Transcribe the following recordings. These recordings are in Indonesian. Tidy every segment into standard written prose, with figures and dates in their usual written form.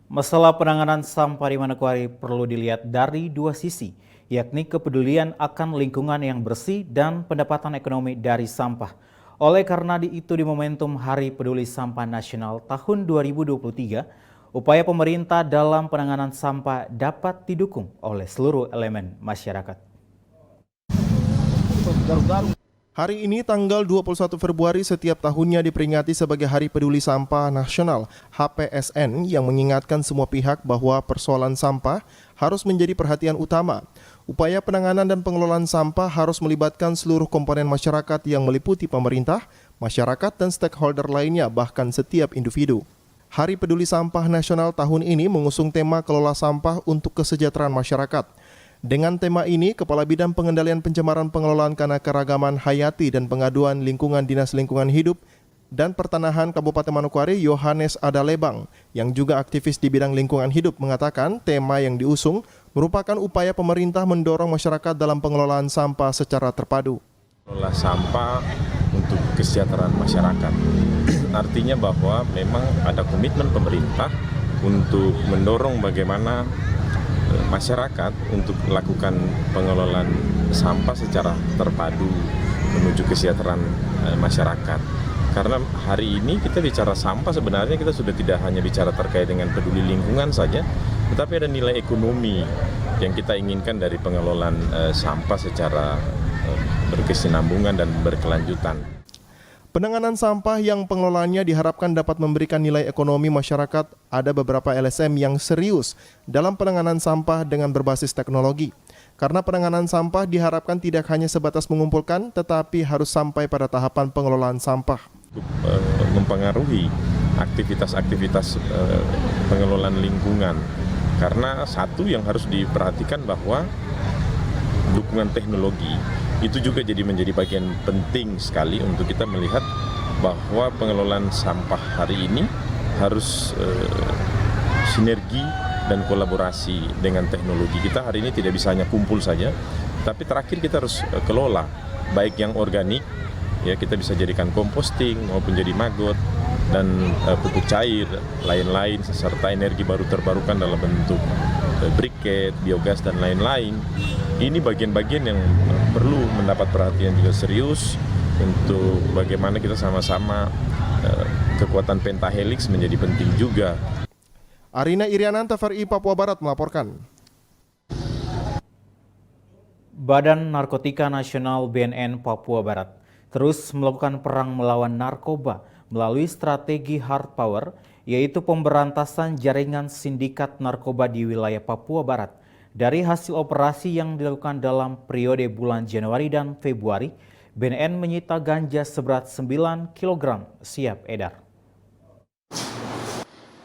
Masalah penanganan sampah di Manokwari perlu dilihat dari dua sisi, yakni kepedulian akan lingkungan yang bersih dan pendapatan ekonomi dari sampah. Oleh karena itu di momentum Hari Peduli Sampah Nasional tahun 2023, upaya pemerintah dalam penanganan sampah dapat didukung oleh seluruh elemen masyarakat. Hari ini tanggal 21 Februari setiap tahunnya diperingati sebagai Hari Peduli Sampah Nasional (HPSN) yang mengingatkan semua pihak bahwa persoalan sampah harus menjadi perhatian utama. Upaya penanganan dan pengelolaan sampah harus melibatkan seluruh komponen masyarakat yang meliputi pemerintah, masyarakat dan stakeholder lainnya bahkan setiap individu. Hari Peduli Sampah Nasional tahun ini mengusung tema kelola sampah untuk kesejahteraan masyarakat. Dengan tema ini, Kepala Bidang Pengendalian Pencemaran Pengelolaan Keanekaragaman Hayati dan Pengaduan Lingkungan Dinas Lingkungan Hidup dan Pertanahan Kabupaten Manokwari, Yohanes Adalebang, yang juga aktivis di bidang lingkungan hidup, mengatakan tema yang diusung merupakan upaya pemerintah mendorong masyarakat dalam pengelolaan sampah secara terpadu. Kelola sampah untuk kesejahteraan masyarakat. Artinya bahwa memang ada komitmen pemerintah untuk mendorong bagaimana masyarakat untuk melakukan pengelolaan sampah secara terpadu menuju kesejahteraan masyarakat. Karena hari ini kita bicara sampah, sebenarnya kita sudah tidak hanya bicara terkait dengan peduli lingkungan saja, tetapi ada nilai ekonomi yang kita inginkan dari pengelolaan sampah secara berkesinambungan dan berkelanjutan. Penanganan sampah yang pengelolaannya diharapkan dapat memberikan nilai ekonomi masyarakat. Ada beberapa LSM yang serius dalam penanganan sampah dengan berbasis teknologi. Karena penanganan sampah diharapkan tidak hanya sebatas mengumpulkan, tetapi harus sampai pada tahapan pengelolaan sampah. Mempengaruhi aktivitas-aktivitas pengelolaan lingkungan. Karena satu yang harus diperhatikan bahwa dukungan teknologi itu juga menjadi bagian penting sekali untuk kita melihat bahwa pengelolaan sampah hari ini harus sinergi dan kolaborasi dengan teknologi. Kita hari ini tidak bisa hanya kumpul saja, tapi terakhir kita harus kelola, baik yang organik, ya kita bisa jadikan composting maupun jadi maggot dan pupuk cair, lain-lain, serta energi baru terbarukan dalam bentuk briket, biogas dan lain-lain. Ini bagian-bagian yang perlu mendapat perhatian juga serius untuk bagaimana kita sama-sama kekuatan pentahelix menjadi penting juga. Arina Irianan, TVRI Papua Barat melaporkan. Badan Narkotika Nasional BNN Papua Barat terus melakukan perang melawan narkoba melalui strategi hard power, yaitu pemberantasan jaringan sindikat narkoba di wilayah Papua Barat. Dari hasil operasi yang dilakukan dalam periode bulan Januari dan Februari, BNN menyita ganja seberat 9 kg siap edar.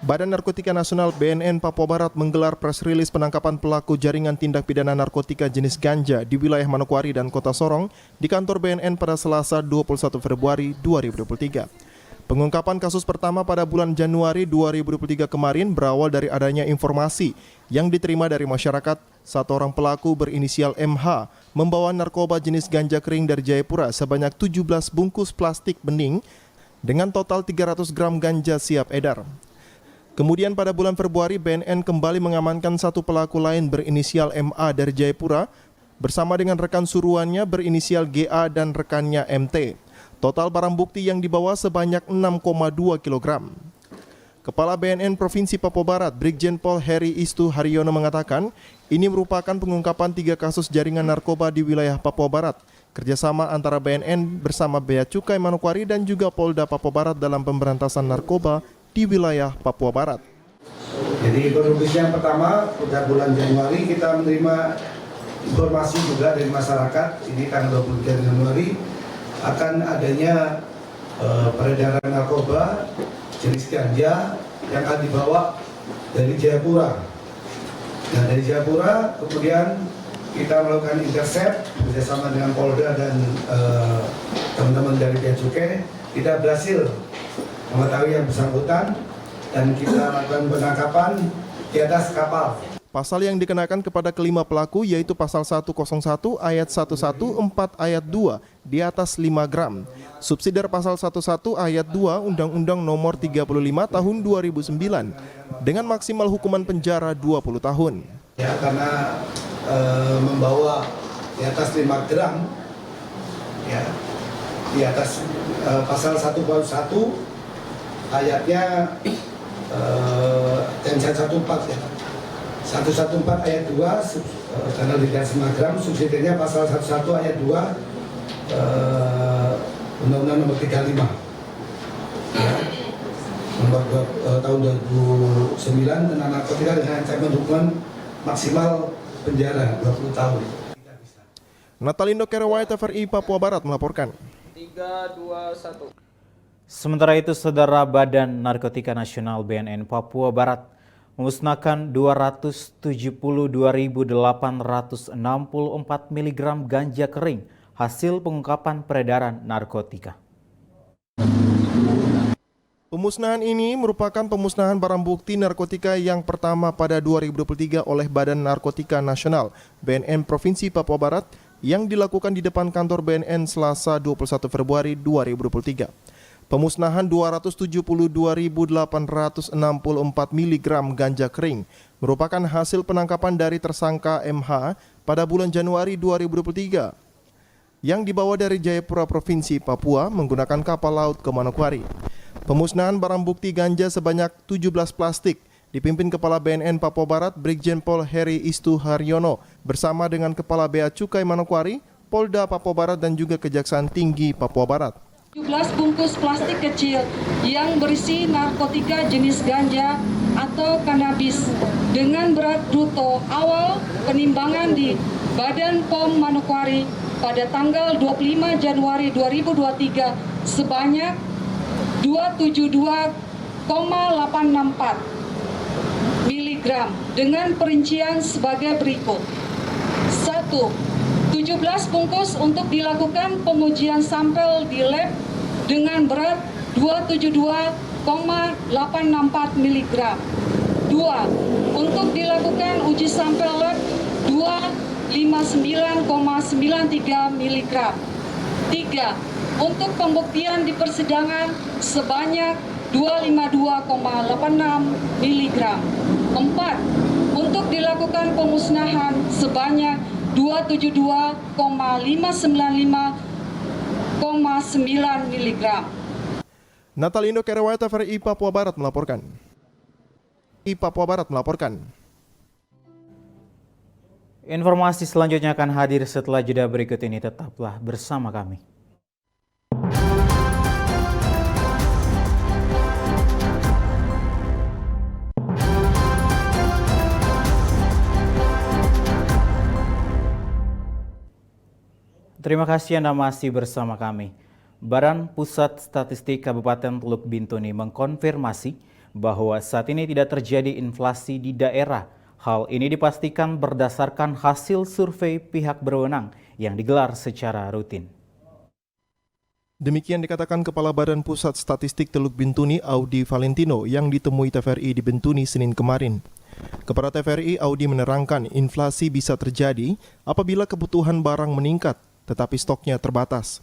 Badan Narkotika Nasional BNN Papua Barat menggelar press release penangkapan pelaku jaringan tindak pidana narkotika jenis ganja di wilayah Manokwari dan Kota Sorong di kantor BNN pada Selasa 21 Februari 2023. Pengungkapan kasus pertama pada bulan Januari 2023 kemarin berawal dari adanya informasi yang diterima dari masyarakat. Satu orang pelaku berinisial MH membawa narkoba jenis ganja kering dari Jayapura sebanyak 17 bungkus plastik bening dengan total 300 gram ganja siap edar. Kemudian pada bulan Februari, BNN kembali mengamankan satu pelaku lain berinisial MA dari Jayapura bersama dengan rekan suruhannya berinisial GA dan rekannya MT. Total barang bukti yang dibawa sebanyak 6,2 kg. Kepala BNN Provinsi Papua Barat, Brigjen Pol Heri Istu Haryono mengatakan, ini merupakan pengungkapan 3 kasus jaringan narkoba di wilayah Papua Barat. Kerjasama antara BNN bersama Bea Cukai Manokwari dan juga Polda Papua Barat dalam pemberantasan narkoba di wilayah Papua Barat. Jadi kronologis yang pertama, pada bulan Januari kita menerima informasi juga dari masyarakat, ini tanggal 23 Januari, akan adanya peredaran narkoba jenis ganja yang akan dibawa dari Jayapura. Nah, dari Jayapura kemudian kita melakukan intercept bersama dengan Polda dan teman-teman dari Bea Cukai. Kita berhasil mengetahui yang bersangkutan dan kita lakukan penangkapan di atas kapal. Pasal yang dikenakan kepada kelima pelaku yaitu pasal 101 ayat 114 ayat 2 di atas 5 gram. Subsidiar pasal 11 ayat 2 Undang-Undang Nomor 35 Tahun 2009 dengan maksimal hukuman penjara 20 tahun. Ya, karena membawa di atas 5 gram, ya, di atas pasal 101 ayatnya dan 114 ya. 114 ayat 2 karena di atas 5 gram, subsidiarnya pasal 11 ayat 2 Undang-Undang Nomor 35 ya, nomor tahun 2009 tentang narkotika dengan ancaman hukuman maksimal penjara 20 tahun. Natalindo Kerawai, TVRI Papua Barat melaporkan. 3, 2, 1. Sementara itu, Saudara Badan Narkotika Nasional BNN Papua Barat memusnahkan 272.864 mg ganja kering hasil pengungkapan peredaran narkotika. Pemusnahan ini merupakan pemusnahan barang bukti narkotika yang pertama pada 2023 oleh Badan Narkotika Nasional BNN Provinsi Papua Barat yang dilakukan di depan kantor BNN Selasa 21 Februari 2023. Pemusnahan 272.864 mg ganja kering merupakan hasil penangkapan dari tersangka MH pada bulan Januari 2023 yang dibawa dari Jayapura Provinsi Papua menggunakan kapal laut ke Manokwari. Pemusnahan barang bukti ganja sebanyak 17 plastik dipimpin Kepala BNN Papua Barat Brigjen Pol Heri Istu Haryono bersama dengan Kepala Bea Cukai Manokwari, Polda Papua Barat dan juga Kejaksaan Tinggi Papua Barat. 17 bungkus plastik kecil yang berisi narkotika jenis ganja atau kanabis dengan berat bruto awal penimbangan di Badan POM Manokwari pada tanggal 25 Januari 2023 sebanyak 272,864 mg dengan perincian sebagai berikut. 1. 17 bungkus untuk dilakukan pengujian sampel di lab dengan berat 272,864 mg. 2. Untuk dilakukan uji sampel lab 259,93 mg. 3. Untuk pembuktian di persidangan sebanyak 252,86 mg. 4. Untuk dilakukan pemusnahan sebanyak 272,595,9 mg. Natalindo Kerawai, TVRI Papua Barat melaporkan. Papua Barat melaporkan. Informasi selanjutnya akan hadir setelah jeda berikut ini. Tetaplah bersama kami. Terima kasih Anda masih bersama kami. Badan Pusat Statistik Kabupaten Teluk Bintuni mengkonfirmasi bahwa saat ini tidak terjadi inflasi di daerah. Hal ini dipastikan berdasarkan hasil survei pihak berwenang yang digelar secara rutin. Demikian dikatakan Kepala Badan Pusat Statistik Teluk Bintuni Audi Valentino yang ditemui TVRI di Bintuni Senin kemarin. Kepada TVRI, Audi menerangkan inflasi bisa terjadi apabila kebutuhan barang meningkat, tetapi stoknya terbatas.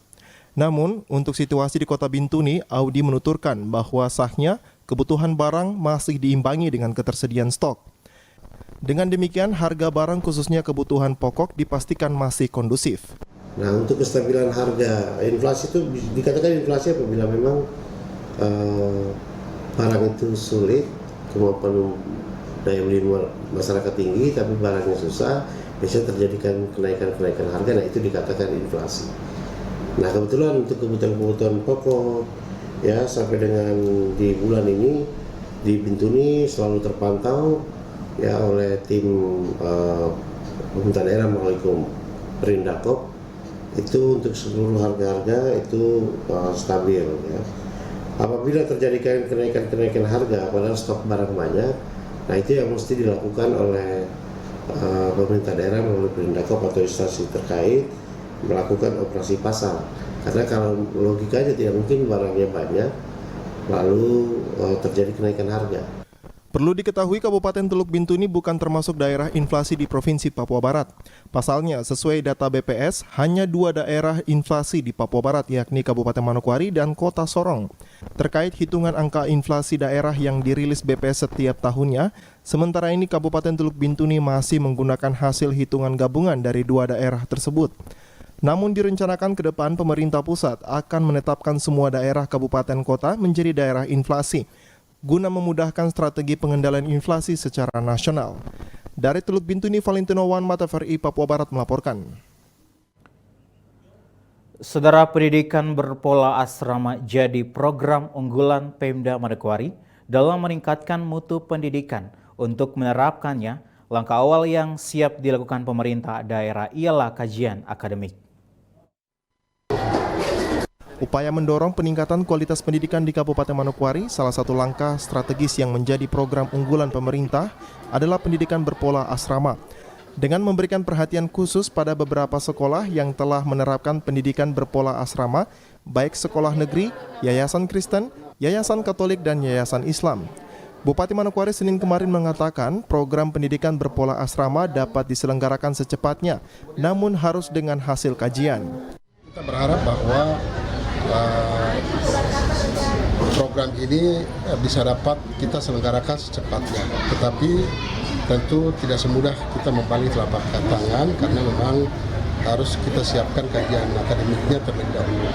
Namun, untuk situasi di Kota Bintuni, Audi menuturkan bahwa sahnya kebutuhan barang masih diimbangi dengan ketersediaan stok. Dengan demikian, harga barang khususnya kebutuhan pokok dipastikan masih kondusif. Nah, untuk kestabilan harga, inflasi itu dikatakan inflasi apabila memang barang itu sulit, kemampuan daya beli masyarakat tinggi, tapi barangnya susah, biasanya terjadikan kenaikan harga, nah itu dikatakan inflasi. Nah, kebetulan untuk kebutuhan pokok, ya sampai dengan di bulan ini di Bintuni selalu terpantau ya oleh tim pemerintah daerah melalui Perindakop itu untuk seluruh harga-harga itu stabil ya. Apabila terjadi kenaikan harga padahal stok barang banyak, nah itu yang mesti dilakukan oleh pemerintah daerah melalui Perindakop atau instansi terkait melakukan operasi pasar. Karena kalau logikanya tidak mungkin barangnya banyak lalu terjadi kenaikan harga. Perlu diketahui Kabupaten Teluk Bintuni bukan termasuk daerah inflasi di Provinsi Papua Barat. Pasalnya, sesuai data BPS, hanya 2 daerah inflasi di Papua Barat, yakni Kabupaten Manokwari dan Kota Sorong. Terkait hitungan angka inflasi daerah yang dirilis BPS setiap tahunnya, sementara ini Kabupaten Teluk Bintuni masih menggunakan hasil hitungan gabungan dari 2 daerah tersebut. Namun direncanakan ke depan pemerintah pusat akan menetapkan semua daerah kabupaten kota menjadi daerah inflasi, guna memudahkan strategi pengendalian inflasi secara nasional. Dari Teluk Bintuni, Valentino Wan, Mata TVRI Papua Barat melaporkan. Saudara, pendidikan berpola asrama jadi program unggulan Pemda Manokwari dalam meningkatkan mutu pendidikan. Untuk menerapkannya, langkah awal yang siap dilakukan pemerintah daerah ialah kajian akademik. Upaya mendorong peningkatan kualitas pendidikan di Kabupaten Manokwari, salah satu langkah strategis yang menjadi program unggulan pemerintah adalah pendidikan berpola asrama. Dengan memberikan perhatian khusus pada beberapa sekolah yang telah menerapkan pendidikan berpola asrama, baik sekolah negeri, yayasan Kristen, yayasan Katolik, dan yayasan Islam. Bupati Manokwari Senin kemarin mengatakan program pendidikan berpola asrama dapat diselenggarakan secepatnya, namun harus dengan hasil kajian. Kita berharap bahwa program ini bisa dapat kita selenggarakan secepatnya, tetapi tentu tidak semudah kita membalik telapak tangan karena memang harus kita siapkan kajian akademiknya terlebih dahulu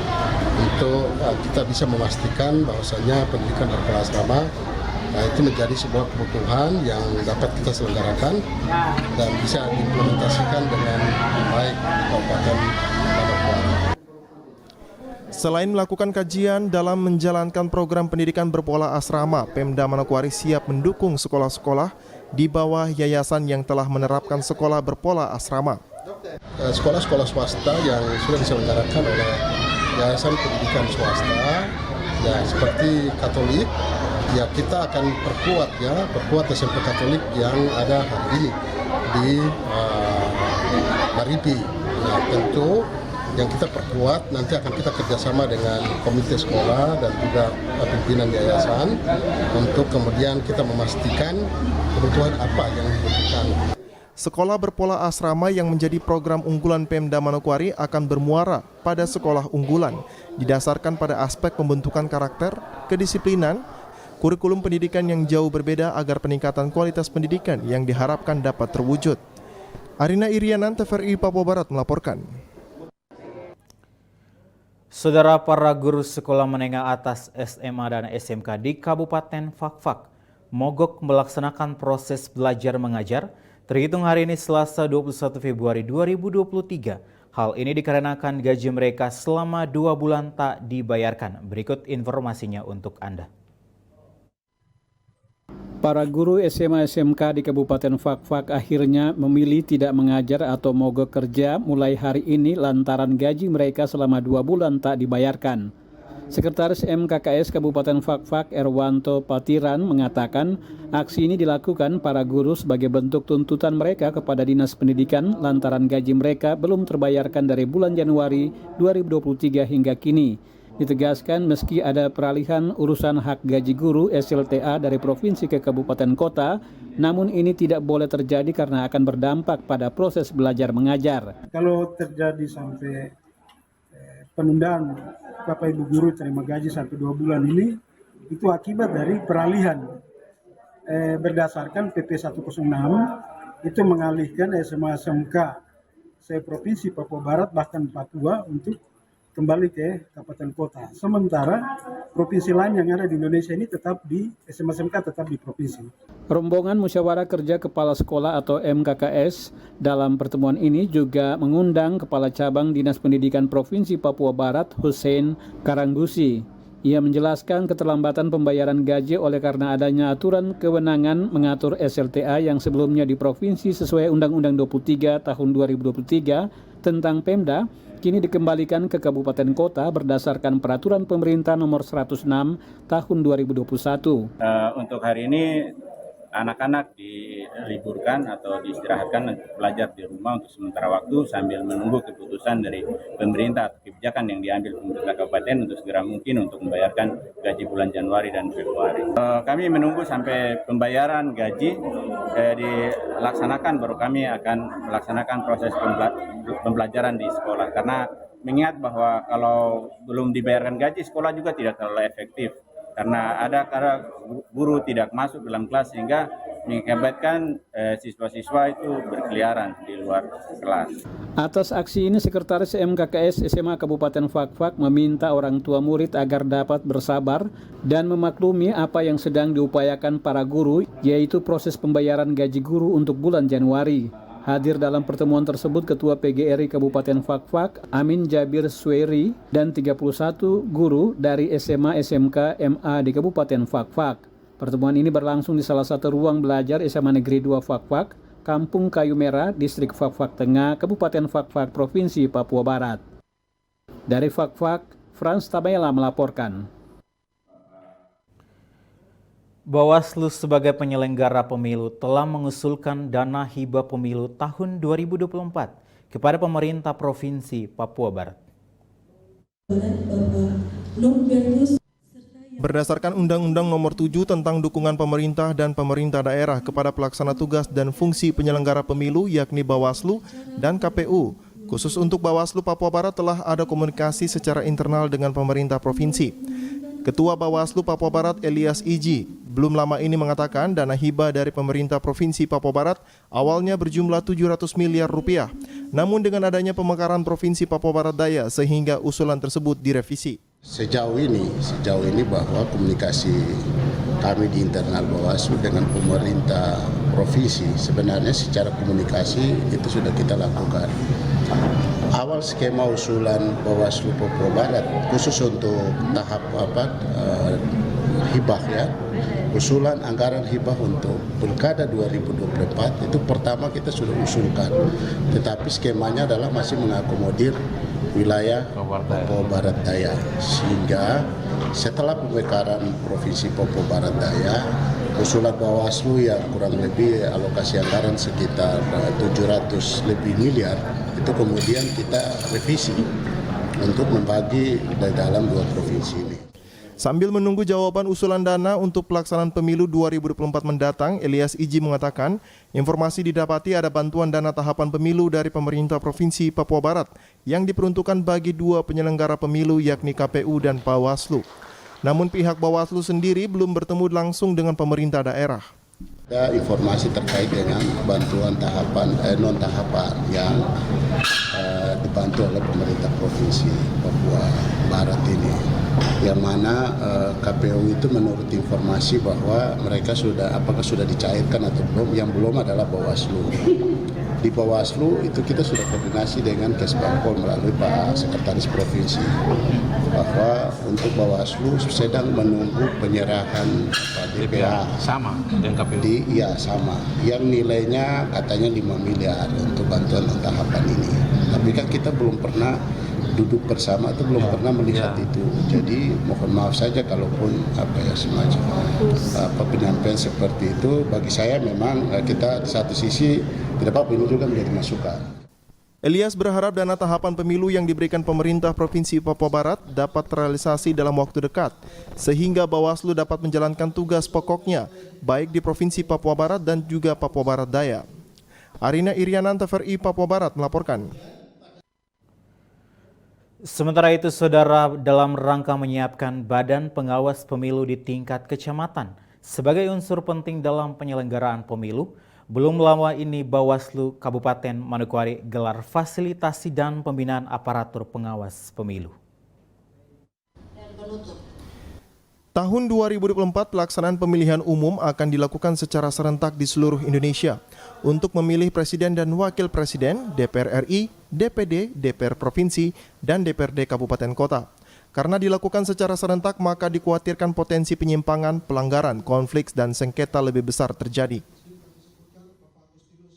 untuk kita bisa memastikan bahwasanya pendidikan berpola asrama itu menjadi sebuah kebutuhan yang dapat kita selenggarakan dan bisa diimplementasikan dengan baik di Kabupaten Manokwari. Selain melakukan kajian dalam menjalankan program pendidikan berpola asrama, Pemda Manokwari siap mendukung sekolah-sekolah di bawah yayasan yang telah menerapkan sekolah berpola asrama. Sekolah-sekolah swasta yang sudah diselenggarakan oleh yayasan pendidikan swasta, ya seperti Katolik, ya kita akan perkuat SMP Katolik yang ada hari ini di Maripi. Nah, tentu yang kita perkuat nanti akan kita kerjasama dengan komite sekolah dan juga pimpinan yayasan untuk kemudian kita memastikan kebutuhan apa yang dibutuhkan. Sekolah berpola asrama yang menjadi program unggulan Pemda Manokwari akan bermuara pada sekolah unggulan, didasarkan pada aspek pembentukan karakter, kedisiplinan, kurikulum pendidikan yang jauh berbeda agar peningkatan kualitas pendidikan yang diharapkan dapat terwujud. Arina Irianan, TVRI Papua Barat melaporkan. Saudara, para guru sekolah menengah atas SMA dan SMK di Kabupaten Fakfak mogok melaksanakan proses belajar mengajar terhitung hari ini Selasa 21 Februari 2023. Hal ini dikarenakan gaji mereka selama 2 bulan tak dibayarkan. Berikut informasinya untuk Anda. Para guru SMA SMK di Kabupaten Fakfak akhirnya memilih tidak mengajar atau mogok kerja mulai hari ini lantaran gaji mereka selama 2 bulan tak dibayarkan. Sekretaris MKKS Kabupaten Fakfak Erwanto Patiran mengatakan aksi ini dilakukan para guru sebagai bentuk tuntutan mereka kepada Dinas Pendidikan lantaran gaji mereka belum terbayarkan dari bulan Januari 2023 hingga kini. Ditegaskan meski ada peralihan urusan hak gaji guru SLTA dari provinsi ke kabupaten kota, namun ini tidak boleh terjadi karena akan berdampak pada proses belajar mengajar. Kalau terjadi sampai penundaan Bapak Ibu guru terima gaji sampai 2 bulan ini, itu akibat dari peralihan berdasarkan PP 106 itu mengalihkan SMA SMK se-provinsi Papua Barat bahkan Papua untuk kembali ke kabupaten kota. Sementara provinsi lain yang ada di Indonesia ini tetap di SMA-SMK tetap di provinsi. Rombongan Musyawarah Kerja Kepala Sekolah atau MKKS dalam pertemuan ini juga mengundang Kepala Cabang Dinas Pendidikan Provinsi Papua Barat Hussein Karanggusi. Ia menjelaskan keterlambatan pembayaran gaji oleh karena adanya aturan kewenangan mengatur SLTA yang sebelumnya di provinsi sesuai Undang-Undang 23 tahun 2023 tentang Pemda kini dikembalikan ke kabupaten kota berdasarkan peraturan pemerintah nomor 106 tahun 2021. Untuk hari ini anak-anak di diliburkan atau diistirahatkan untuk belajar di rumah untuk sementara waktu sambil menunggu keputusan dari pemerintah atau kebijakan yang diambil pemerintah kabupaten untuk segera mungkin untuk membayarkan gaji bulan Januari dan Februari. Kami menunggu sampai pembayaran gaji dilaksanakan, baru kami akan melaksanakan proses pembelajaran di sekolah, karena mengingat bahwa kalau belum dibayarkan gaji, sekolah juga tidak terlalu efektif karena guru tidak masuk dalam kelas sehingga mengakibatkan siswa-siswa itu berkeliaran di luar kelas. Atas aksi ini, Sekretaris MKKS SMA Kabupaten Fakfak meminta orang tua murid agar dapat bersabar dan memaklumi apa yang sedang diupayakan para guru, yaitu proses pembayaran gaji guru untuk bulan Januari. Hadir dalam pertemuan tersebut Ketua PGRI Kabupaten Fakfak, Amin Jabir Sweri, dan 31 guru dari SMA SMK MA di Kabupaten Fakfak. Pertemuan ini berlangsung di salah satu ruang belajar SMA Negeri 2 Fakfak, Kampung Kayu Merah, Distrik Fakfak Tengah, Kabupaten Fakfak, Provinsi Papua Barat. Dari Fakfak, Frans Tabayala melaporkan. Bawaslu sebagai penyelenggara pemilu telah mengusulkan dana hibah pemilu tahun 2024 kepada pemerintah Provinsi Papua Barat. Berdasarkan Undang-Undang Nomor 7 tentang dukungan pemerintah dan pemerintah daerah kepada pelaksana tugas dan fungsi penyelenggara pemilu yakni Bawaslu dan KPU, khusus untuk Bawaslu Papua Barat telah ada komunikasi secara internal dengan pemerintah provinsi. Ketua Bawaslu Papua Barat Elias Iji belum lama ini mengatakan dana hibah dari pemerintah Provinsi Papua Barat awalnya berjumlah 700 miliar rupiah. Namun dengan adanya pemekaran Provinsi Papua Barat Daya sehingga usulan tersebut direvisi. Sejauh ini bahwa komunikasi kami di internal Bawaslu dengan pemerintah provinsi sebenarnya secara komunikasi itu sudah kita lakukan. Awal skema usulan Bawaslu Papua Barat khusus untuk tahap hibah ya, usulan anggaran hibah untuk Pilkada 2024 itu pertama kita sudah usulkan, tetapi skemanya adalah masih mengakomodir wilayah Papua Barat Daya, sehingga setelah pemekaran Provinsi Papua Barat Daya, usulan Bawaslu yang kurang lebih alokasi anggaran sekitar 700 lebih miliar itu kemudian kita revisi untuk membagi di dalam dua provinsi ini. Sambil menunggu jawaban usulan dana untuk pelaksanaan pemilu 2024 mendatang, Elias Iji mengatakan informasi didapati ada bantuan dana tahapan pemilu dari pemerintah Provinsi Papua Barat yang diperuntukkan bagi dua penyelenggara pemilu yakni KPU dan Bawaslu. Namun pihak Bawaslu sendiri belum bertemu langsung dengan pemerintah daerah. Ada informasi terkait dengan bantuan tahapan non tahapan yang dibantu oleh pemerintah Provinsi Papua Barat ini, yang mana KPU itu menurut informasi bahwa mereka apakah sudah dicairkan atau belum, yang belum adalah Bawaslu. Di Bawaslu itu kita sudah koordinasi dengan Kesbangpol melalui Pak Sekretaris Provinsi bahwa untuk Bawaslu sedang menunggu penyerahan DPA Sama dengan KPU. Sama, yang nilainya katanya 5 miliar untuk bantuan tahapan ini. Tapi kan kita belum pernah duduk bersama atau belum pernah melihat itu. Jadi mohon maaf saja kalaupun semacam penyampaian seperti itu. Bagi saya memang kita di satu sisi tidak apa-apa, ini juga menjadi masukan. Elias berharap dana tahapan pemilu yang diberikan pemerintah Provinsi Papua Barat dapat terrealisasi dalam waktu dekat, sehingga Bawaslu dapat menjalankan tugas pokoknya, baik di Provinsi Papua Barat dan juga Papua Barat Daya. Arina Irianan, TVRI Papua Barat melaporkan. Sementara itu, Saudara, dalam rangka menyiapkan Badan Pengawas Pemilu di tingkat kecamatan sebagai unsur penting dalam penyelenggaraan pemilu, belum lama ini Bawaslu Kabupaten Manokwari gelar fasilitasi dan pembinaan aparatur pengawas pemilu. Tahun 2024 pelaksanaan pemilihan umum akan dilakukan secara serentak di seluruh Indonesia untuk memilih Presiden dan Wakil Presiden, DPR RI, DPD, DPR Provinsi, dan DPRD Kabupaten Kota. Karena dilakukan secara serentak, maka dikhawatirkan potensi penyimpangan, pelanggaran, konflik, dan sengketa lebih besar terjadi.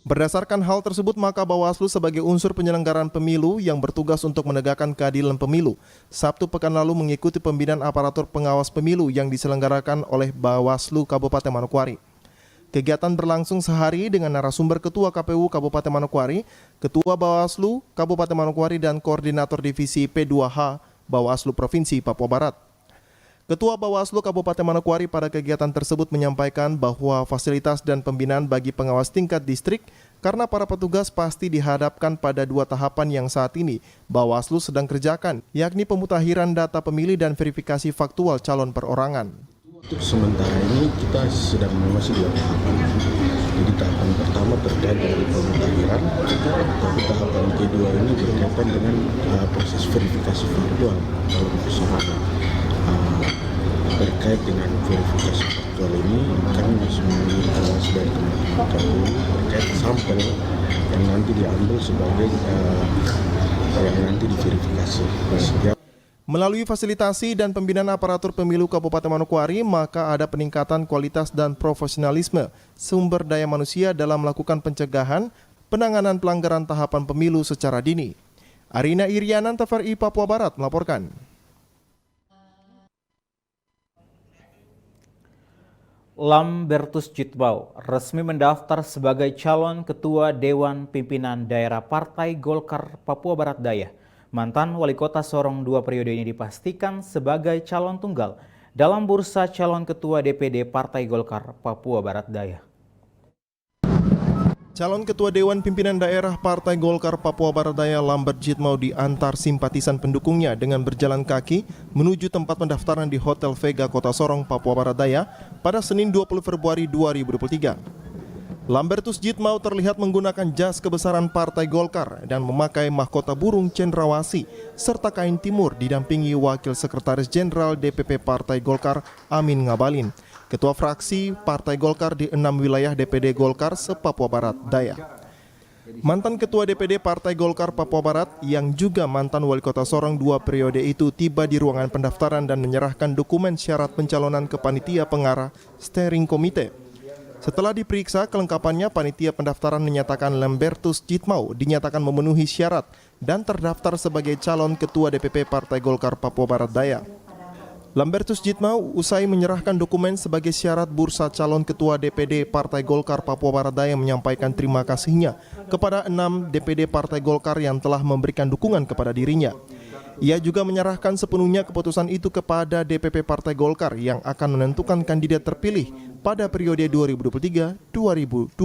Berdasarkan hal tersebut, maka Bawaslu sebagai unsur penyelenggaraan pemilu yang bertugas untuk menegakkan keadilan pemilu, Sabtu pekan lalu mengikuti pembinaan aparatur pengawas pemilu yang diselenggarakan oleh Bawaslu Kabupaten Manokwari. Kegiatan berlangsung sehari dengan narasumber Ketua KPU Kabupaten Manokwari, Ketua Bawaslu Kabupaten Manokwari, dan Koordinator Divisi P2H Bawaslu Provinsi Papua Barat. Ketua Bawaslu Kabupaten Manokwari pada kegiatan tersebut menyampaikan bahwa fasilitas dan pembinaan bagi pengawas tingkat distrik karena para petugas pasti dihadapkan pada 2 tahapan yang saat ini Bawaslu sedang kerjakan, yakni pemutakhiran data pemilih dan verifikasi faktual calon perorangan. Untuk sementara ini kita sedang mengawasi 2 tahapan. Jadi tahapan pertama terkait dengan pemutakhiran, tapi tahapan kedua ini berkaitan dengan proses verifikasi faktual calon perorangan. Terkait dengan verifikasi faktual ini, kami masih menunggu evaluasi dari teman-teman KPU terkait sampel yang nanti diambil sebagai yang nanti diverifikasi. Melalui fasilitasi dan pembinaan aparatur pemilu Kabupaten Manokwari, maka ada peningkatan kualitas dan profesionalisme sumber daya manusia dalam melakukan pencegahan, penanganan pelanggaran tahapan pemilu secara dini. Arina Irianan, TVRI Papua Barat melaporkan. Lambertus Jitbau resmi mendaftar sebagai calon Ketua Dewan Pimpinan Daerah Partai Golkar Papua Barat Daya. Mantan Wali Kota Sorong 2 periode ini dipastikan sebagai calon tunggal dalam bursa calon Ketua DPD Partai Golkar Papua Barat Daya. Calon Ketua Dewan Pimpinan Daerah Partai Golkar Papua Barat Daya Lambert Jitmau diantar simpatisan pendukungnya dengan berjalan kaki menuju tempat pendaftaran di Hotel Vega Kota Sorong, Papua Barat Daya pada Senin 20 Februari 2023. Lambertus Jitmau terlihat menggunakan jas kebesaran Partai Golkar dan memakai mahkota burung cendrawasih serta kain timur didampingi Wakil Sekretaris Jenderal DPP Partai Golkar Amin Ngabalin, Ketua Fraksi Partai Golkar di 6 wilayah DPD Golkar se-Papua Barat Daya. Mantan Ketua DPD Partai Golkar Papua Barat yang juga mantan Wali Kota Sorong 2 periode itu tiba di ruangan pendaftaran dan menyerahkan dokumen syarat pencalonan ke Panitia Pengarah Steering Komite. Setelah diperiksa kelengkapannya, panitia pendaftaran menyatakan Lambertus Jitmau dinyatakan memenuhi syarat dan terdaftar sebagai calon Ketua DPP Partai Golkar Papua Barat Daya. Lambertus Jitmau usai menyerahkan dokumen sebagai syarat bursa calon Ketua DPD Partai Golkar Papua Barat Daya menyampaikan terima kasihnya kepada 6 DPD Partai Golkar yang telah memberikan dukungan kepada dirinya. Ia juga menyerahkan sepenuhnya keputusan itu kepada DPP Partai Golkar yang akan menentukan kandidat terpilih pada periode 2023-2025.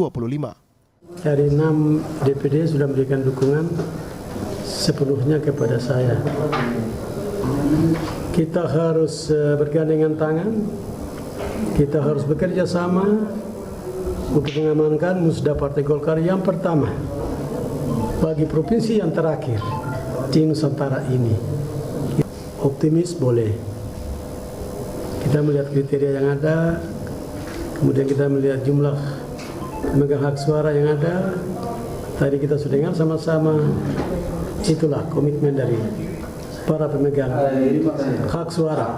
Dari 6 DPD sudah memberikan dukungan sepenuhnya kepada saya. Kita harus bergandengan tangan, kita harus bekerja sama untuk mengamankan musda Partai Golkar yang pertama bagi provinsi yang terakhir di Nusantara ini. Optimis boleh. Kita melihat kriteria yang ada, kemudian kita melihat jumlah pemegang hak suara yang ada. Tadi kita sudah dengar sama-sama, itulah komitmen dari para pemegang hak suara.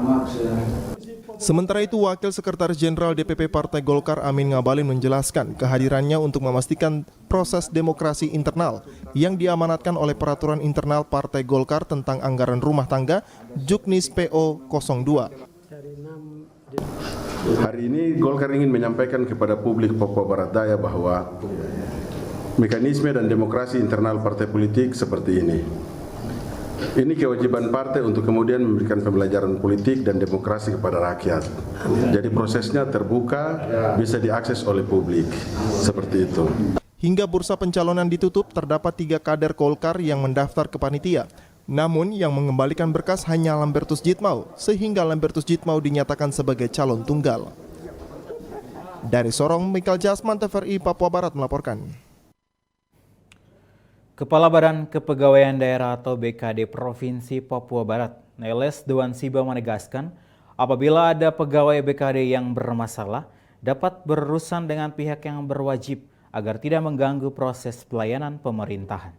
Sementara itu, Wakil Sekretaris Jenderal DPP Partai Golkar Amin Ngabalin menjelaskan kehadirannya untuk memastikan proses demokrasi internal yang diamanatkan oleh Peraturan Internal Partai Golkar tentang Anggaran Rumah Tangga Juknis PO 02. Hari ini Golkar ingin menyampaikan kepada publik Papua Barat Daya bahwa mekanisme dan demokrasi internal partai politik seperti ini. Ini kewajiban partai untuk kemudian memberikan pembelajaran politik dan demokrasi kepada rakyat. Jadi prosesnya terbuka, bisa diakses oleh publik. Seperti itu. Hingga bursa pencalonan ditutup, terdapat 3 kader Golkar yang mendaftar ke panitia. Namun yang mengembalikan berkas hanya Lambertus Jitmau, sehingga Lambertus Jitmau dinyatakan sebagai calon tunggal. Dari Sorong, Michael Jasman, TVRI Papua Barat melaporkan. Kepala Badan Kepegawaian Daerah atau BKD Provinsi Papua Barat, Neles Dewansiba menegaskan, apabila ada pegawai BKD yang bermasalah, dapat berurusan dengan pihak yang berwajib agar tidak mengganggu proses pelayanan pemerintahan.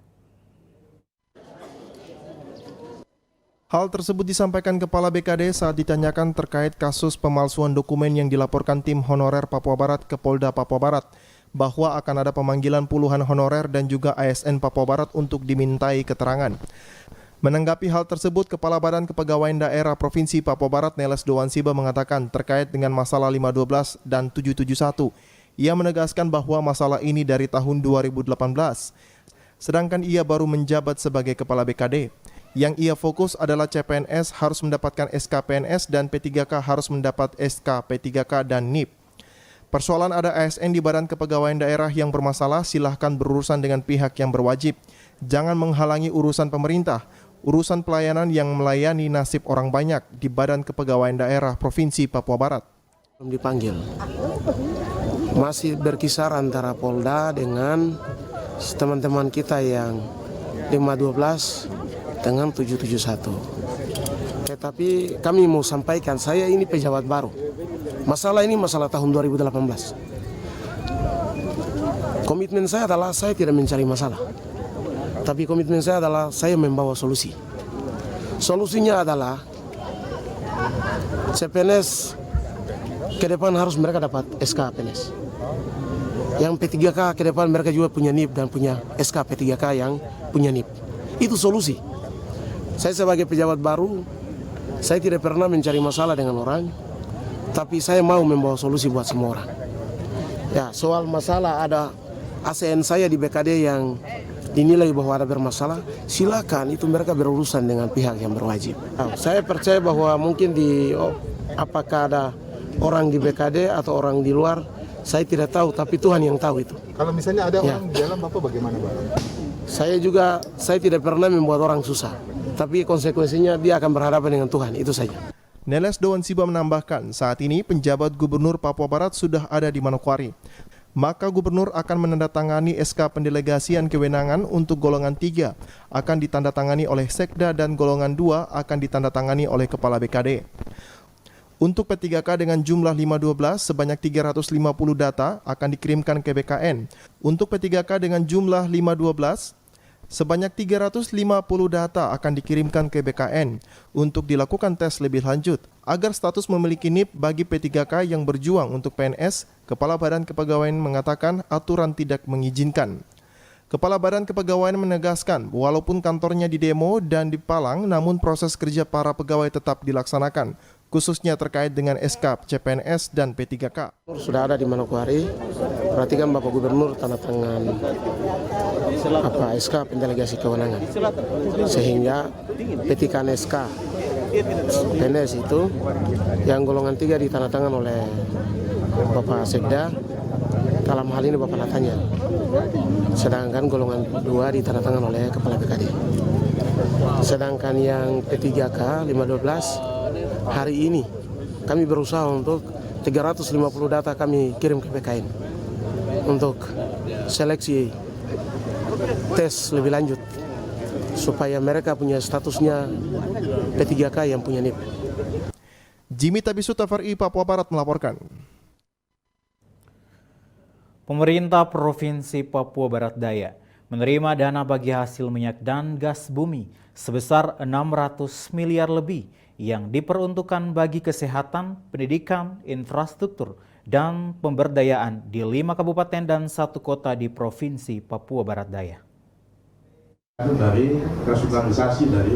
Hal tersebut disampaikan Kepala BKD saat ditanyakan terkait kasus pemalsuan dokumen yang dilaporkan tim honorer Papua Barat ke Polda Papua Barat, bahwa akan ada pemanggilan puluhan honorer dan juga ASN Papua Barat untuk dimintai keterangan. Menanggapi hal tersebut, Kepala Badan Kepegawaian Daerah Provinsi Papua Barat Neles Dewansiba mengatakan terkait dengan masalah 512 dan 771 Ia menegaskan bahwa masalah ini dari tahun 2018, sedangkan ia baru menjabat sebagai Kepala BKD. Yang ia fokus adalah CPNS harus mendapatkan SK PNS dan P3K harus mendapat SK P3K dan NIP. Persoalan ada ASN di Badan Kepegawaian Daerah yang bermasalah, silahkan berurusan dengan pihak yang berwajib. Jangan menghalangi urusan pemerintah, urusan pelayanan yang melayani nasib orang banyak di Badan Kepegawaian Daerah Provinsi Papua Barat. Belum dipanggil, masih berkisar antara Polda dengan teman-teman kita yang 512 dengan 771. Tetapi kami mau sampaikan, saya ini pejabat baru. Masalah ini masalah tahun 2018. Komitmen saya adalah saya tidak mencari masalah. Tapi komitmen saya adalah saya membawa solusi. Solusinya adalah CPNS ke depan harus mereka dapat SK PNS. Yang P3K ke depan mereka juga punya NIP dan punya SK P3K yang punya NIP. Itu solusi. Saya sebagai pejabat baru, saya tidak pernah mencari masalah dengan orang, tapi saya mau membawa solusi buat semua orang. Ya, soal masalah ada ASN saya di BKD yang dinilai bahwa ada bermasalah, silakan itu mereka berurusan dengan pihak yang berwajib. Saya percaya bahwa mungkin apakah ada orang di BKD atau orang di luar, saya tidak tahu, tapi Tuhan yang tahu itu. Kalau misalnya ada orang di dalam, Bapak bagaimana, Pak? Saya tidak pernah membuat orang susah, tapi konsekuensinya dia akan berhadapan dengan Tuhan, itu saja. Neles Doan Siba menambahkan, saat ini penjabat Gubernur Papua Barat sudah ada di Manokwari. Maka Gubernur akan menandatangani SK pendelegasian kewenangan untuk golongan 3, akan ditandatangani oleh Sekda, dan golongan 2 akan ditandatangani oleh Kepala BKD. Untuk P3K dengan jumlah 512 sebanyak 350 data akan dikirimkan ke BKN. Untuk P3K dengan jumlah 512 sebanyak 350 data akan dikirimkan ke BKN untuk dilakukan tes lebih lanjut agar status memiliki NIP bagi P3K yang berjuang untuk PNS. Kepala Badan Kepegawaian mengatakan aturan tidak mengizinkan. Kepala Badan Kepegawaian menegaskan walaupun kantornya di demo dan dipalang, namun proses kerja para pegawai tetap dilaksanakan, khususnya terkait dengan SK CPNS dan P3K. Sudah ada di Manokwari, berarti kan Bapak Gubernur tanda tangan SK pendelegasi kewenangan, sehingga P3K SK PNS itu yang golongan 3 ditandatangan oleh Bapak Sekda, dalam hal ini Bapak Natanya, sedangkan golongan 2 ditandatangan oleh Kepala BKD. Sedangkan yang P3K 512 hari ini kami berusaha untuk 350 data kami kirim ke BKN untuk seleksi tes lebih lanjut supaya mereka punya statusnya P3K yang punya NIP. Jimmy Tabisu, TVRI Papua Barat melaporkan. Pemerintah Provinsi Papua Barat Daya menerima dana bagi hasil minyak dan gas bumi sebesar 600 miliar lebih yang diperuntukkan bagi kesehatan, pendidikan, infrastruktur, dan pemberdayaan di 5 kabupaten dan 1 kota di Provinsi Papua Barat Daya. Dari restrukturisasi dari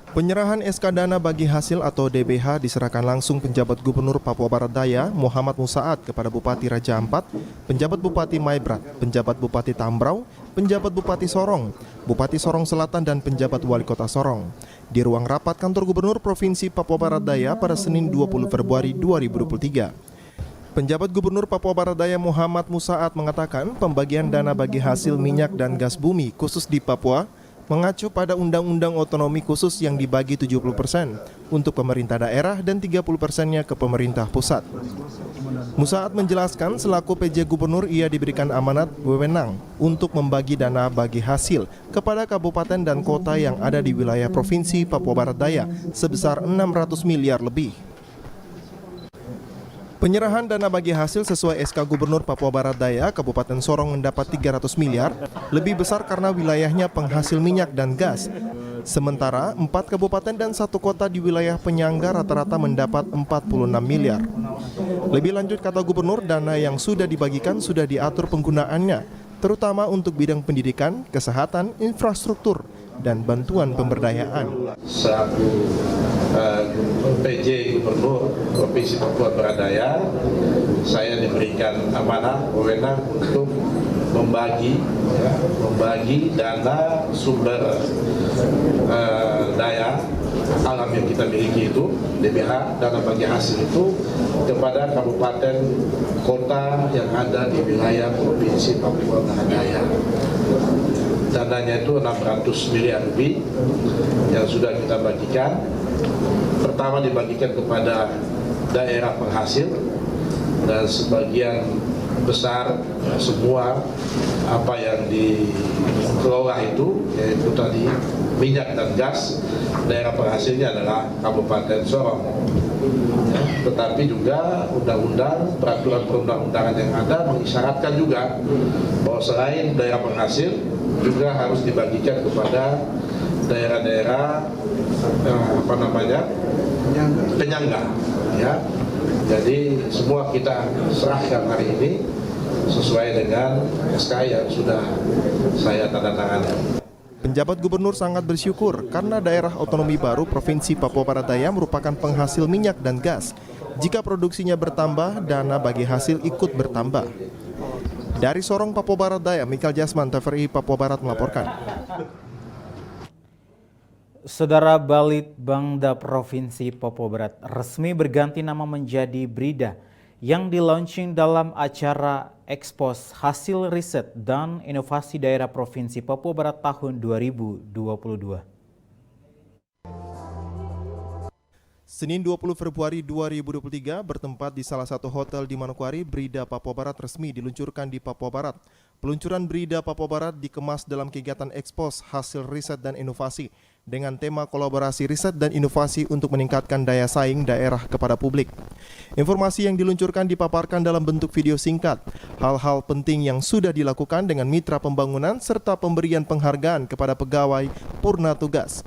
Penyerahan SK Dana Bagi Hasil atau DBH diserahkan langsung penjabat Gubernur Papua Barat Daya Muhammad Musaat kepada Bupati Raja Ampat, penjabat Bupati Maibrat, penjabat Bupati Tambrau, penjabat Bupati Sorong, Bupati Sorong Selatan, dan penjabat Wali Kota Sorong di ruang rapat kantor Gubernur Provinsi Papua Barat Daya pada Senin 20 Februari 2023. Penjabat Gubernur Papua Barat Daya Muhammad Musaat mengatakan pembagian dana bagi hasil minyak dan gas bumi khusus di Papua mengacu pada Undang-Undang Otonomi Khusus yang dibagi 70% untuk pemerintah daerah dan 30%-nya ke pemerintah pusat. Musaat menjelaskan selaku PJ Gubernur ia diberikan amanat wewenang untuk membagi dana bagi hasil kepada kabupaten dan kota yang ada di wilayah Provinsi Papua Barat Daya sebesar 600 miliar lebih. Penyerahan dana bagi hasil sesuai SK Gubernur Papua Barat Daya, Kabupaten Sorong mendapat 300 miliar, lebih besar karena wilayahnya penghasil minyak dan gas. Sementara 4 kabupaten dan 1 kota di wilayah penyangga rata-rata mendapat 46 miliar. Lebih lanjut kata Gubernur, dana yang sudah dibagikan sudah diatur penggunaannya, terutama untuk bidang pendidikan, kesehatan, infrastruktur, dan bantuan pemberdayaan. satu PJ Gubernur Provinsi Papua Barat Daya, saya diberikan amanah wewenang untuk membagi dana sumber daya alam yang kita miliki itu, DBH, dana bagi hasil itu kepada kabupaten kota yang ada di wilayah Provinsi Papua Barat Daya. Dananya itu 600 miliar lebih yang sudah kita bagikan. Pertama dibagikan kepada daerah penghasil, dan sebagian besar semua apa yang dikelola itu, yaitu tadi minyak dan gas, daerah penghasilnya adalah Kabupaten Sorong. Ya, tetapi juga undang-undang, peraturan perundang-undangan yang ada mengisyaratkan juga bahwa selain daerah penghasil juga harus dibagikan kepada daerah-daerah penyangga. Ya. Jadi semua kita serahkan hari ini sesuai dengan SK yang sudah saya tanda tangani. Penjabat gubernur sangat bersyukur karena daerah otonomi baru Provinsi Papua Barat Daya merupakan penghasil minyak dan gas. Jika produksinya bertambah, dana bagi hasil ikut bertambah. Dari Sorong, Papua Barat Daya, Michael Jasman, TVRI Papua Barat melaporkan. Saudara, Balitbangda Provinsi Papua Barat resmi berganti nama menjadi BRIDA yang di-launching dalam acara Ekspos Hasil Riset dan Inovasi Daerah Provinsi Papua Barat tahun 2022. Senin 20 Februari 2023 bertempat di salah satu hotel di Manokwari, BRIDA Papua Barat resmi diluncurkan di Papua Barat. Peluncuran BRIDA Papua Barat dikemas dalam kegiatan Ekspos Hasil Riset dan Inovasi dengan tema kolaborasi riset dan inovasi untuk meningkatkan daya saing daerah kepada publik. Informasi yang diluncurkan dipaparkan dalam bentuk video singkat, hal-hal penting yang sudah dilakukan dengan mitra pembangunan serta pemberian penghargaan kepada pegawai purna tugas.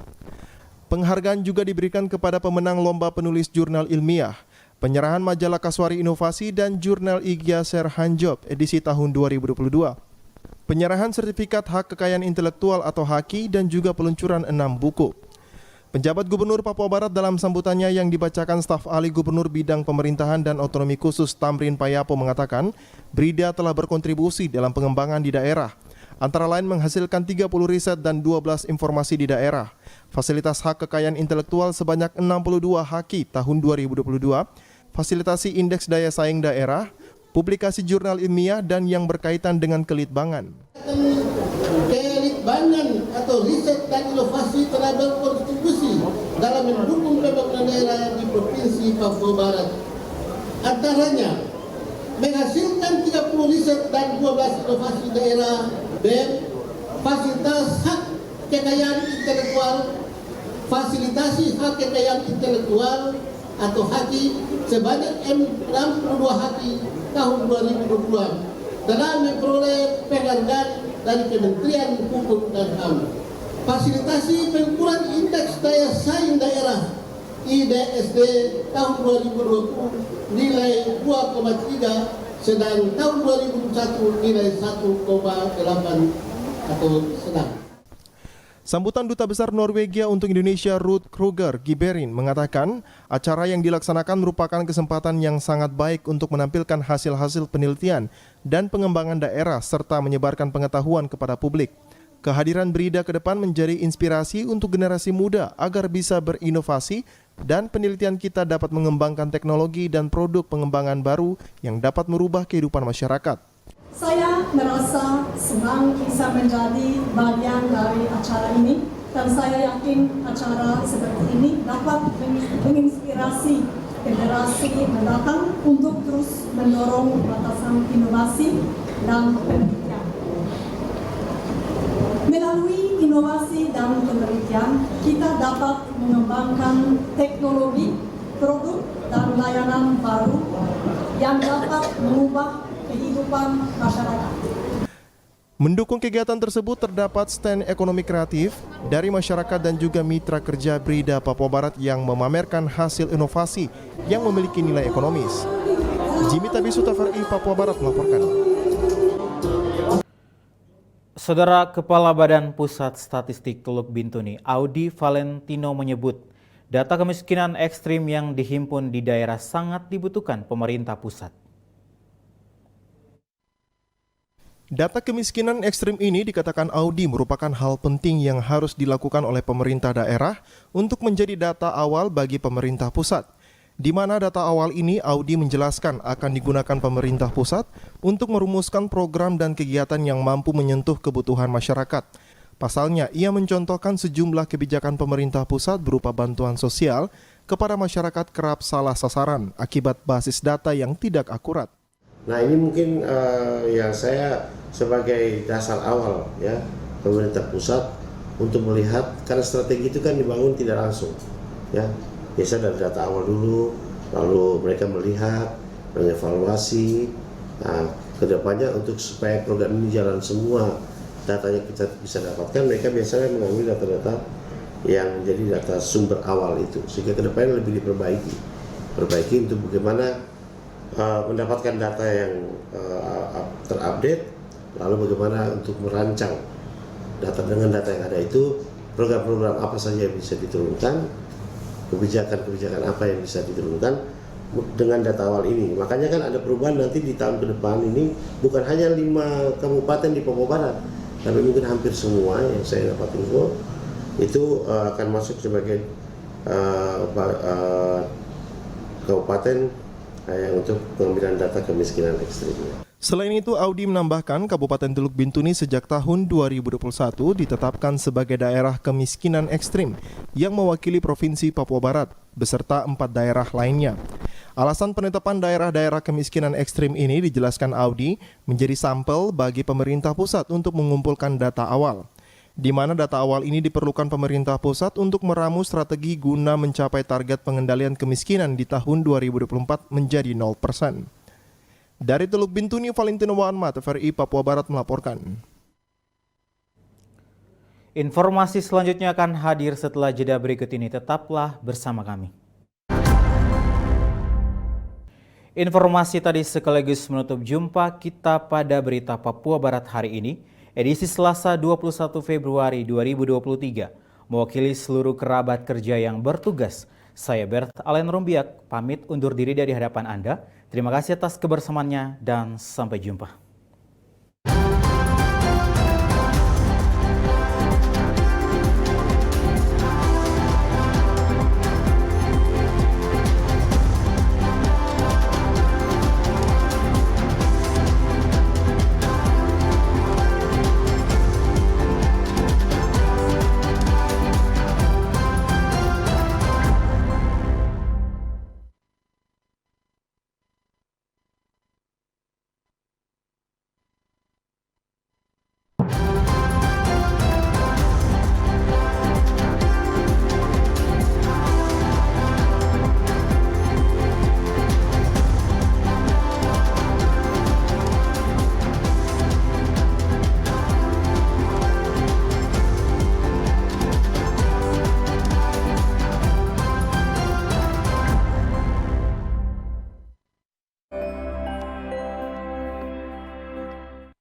Penghargaan juga diberikan kepada pemenang lomba penulis jurnal ilmiah, penyerahan majalah Kaswari Inovasi dan jurnal Igyaser Hanjob edisi tahun 2022. Penyerahan sertifikat hak kekayaan intelektual atau HAKI dan juga peluncuran 6 buku. Penjabat Gubernur Papua Barat dalam sambutannya yang dibacakan staf ahli Gubernur Bidang Pemerintahan dan Otonomi Khusus Tamrin Payapo mengatakan, BRIDA telah berkontribusi dalam pengembangan di daerah. Antara lain menghasilkan 30 riset dan 12 informasi di daerah, fasilitas hak kekayaan intelektual sebanyak 62 HAKI tahun 2022, fasilitasi indeks daya saing daerah, publikasi jurnal ilmiah dan yang berkaitan dengan kelitbangan. Kelitbangan atau riset dan inovasi telah berkontribusi dalam mendukung pembangunan daerah di Provinsi Papua Barat. Antaranya, menghasilkan 30 riset dan 12 inovasi daerah, fasilitas hak kekayaan intelektual, fasilitasi hak kekayaan intelektual atau HAKI sebanyak 62 HAKI tahun 2022 telah memperoleh penghargaan dari Kementerian Hukum dan HAM. Fasilitasi pengukuran indeks daya saing daerah IDSD tahun 2020 nilai 2,3, sedang tahun 2021 nilai 1,8 atau sedang. Sambutan Duta Besar Norwegia untuk Indonesia Ruth Kruger Giberin mengatakan acara yang dilaksanakan merupakan kesempatan yang sangat baik untuk menampilkan hasil-hasil penelitian dan pengembangan daerah serta menyebarkan pengetahuan kepada publik. Kehadiran BRIDA ke depan menjadi inspirasi untuk generasi muda agar bisa berinovasi dan penelitian kita dapat mengembangkan teknologi dan produk pengembangan baru yang dapat merubah kehidupan masyarakat. Saya merasa senang bisa menjadi bagian dari acara ini dan saya yakin acara seperti ini dapat menginspirasi generasi mendatang untuk terus mendorong batasan inovasi dan penelitian. Melalui inovasi dan penelitian, kita dapat mengembangkan teknologi, produk, dan layanan baru yang dapat mengubah kehidupan masyarakat. Mendukung kegiatan tersebut terdapat stand ekonomi kreatif dari masyarakat dan juga mitra kerja BRIDA Papua Barat yang memamerkan hasil inovasi yang memiliki nilai ekonomis. Jimmy Tabisu, TVRI Papua Barat melaporkan. Saudara, Kepala Badan Pusat Statistik Teluk Bintuni, Audi Valentino menyebut Data kemiskinan ekstrim yang dihimpun di daerah sangat dibutuhkan pemerintah pusat. Data kemiskinan ekstrim ini dikatakan Audi merupakan hal penting yang harus dilakukan oleh pemerintah daerah untuk menjadi data awal bagi pemerintah pusat. Di mana data awal ini Audi menjelaskan akan digunakan pemerintah pusat untuk merumuskan program dan kegiatan yang mampu menyentuh kebutuhan masyarakat. Pasalnya, ia mencontohkan sejumlah kebijakan pemerintah pusat berupa bantuan sosial kepada masyarakat kerap salah sasaran akibat basis data yang tidak akurat. Nah ini mungkin yang saya sebagai dasar awal ya pemerintah pusat untuk melihat, karena strategi itu kan dibangun tidak langsung ya, biasa dari data awal dulu, lalu mereka melihat, mengevaluasi. Nah kedepannya untuk supaya program ini jalan semua, datanya kita bisa dapatkan, mereka biasanya mengambil data-data yang menjadi data sumber awal itu, sehingga kedepannya lebih diperbaiki untuk bagaimana mendapatkan data yang terupdate, lalu bagaimana untuk merancang data dengan data yang ada itu, program-program apa saja yang bisa diturunkan, kebijakan-kebijakan apa yang bisa diturunkan dengan data awal ini. Makanya kan ada perubahan nanti di tahun ke depan ini, bukan hanya 5 kabupaten di Papua Barat, tapi mungkin hampir semua yang saya dapat info itu akan masuk sebagai kabupaten untuk pengambilan data kemiskinan ekstrim. Selain itu, Audi menambahkan Kabupaten Teluk Bintuni sejak tahun 2021 ditetapkan sebagai daerah kemiskinan ekstrim yang mewakili Provinsi Papua Barat beserta 4 daerah lainnya. Alasan penetapan daerah-daerah kemiskinan ekstrim ini dijelaskan Audi menjadi sampel bagi pemerintah pusat untuk mengumpulkan data awal, di mana data awal ini diperlukan pemerintah pusat untuk meramu strategi guna mencapai target pengendalian kemiskinan di tahun 2024 menjadi 0%. Dari Teluk Bintuni, Valentino Wanma, TVRI Papua Barat melaporkan. Informasi selanjutnya akan hadir setelah jeda berikut ini. Tetaplah bersama kami. Informasi tadi sekaligus menutup jumpa kita pada Berita Papua Barat hari ini, edisi Selasa 21 Februari 2023. Mewakili seluruh kerabat kerja yang bertugas, saya Bert Alen Rombiak pamit undur diri dari hadapan Anda. Terima kasih atas kebersamaannya dan sampai jumpa.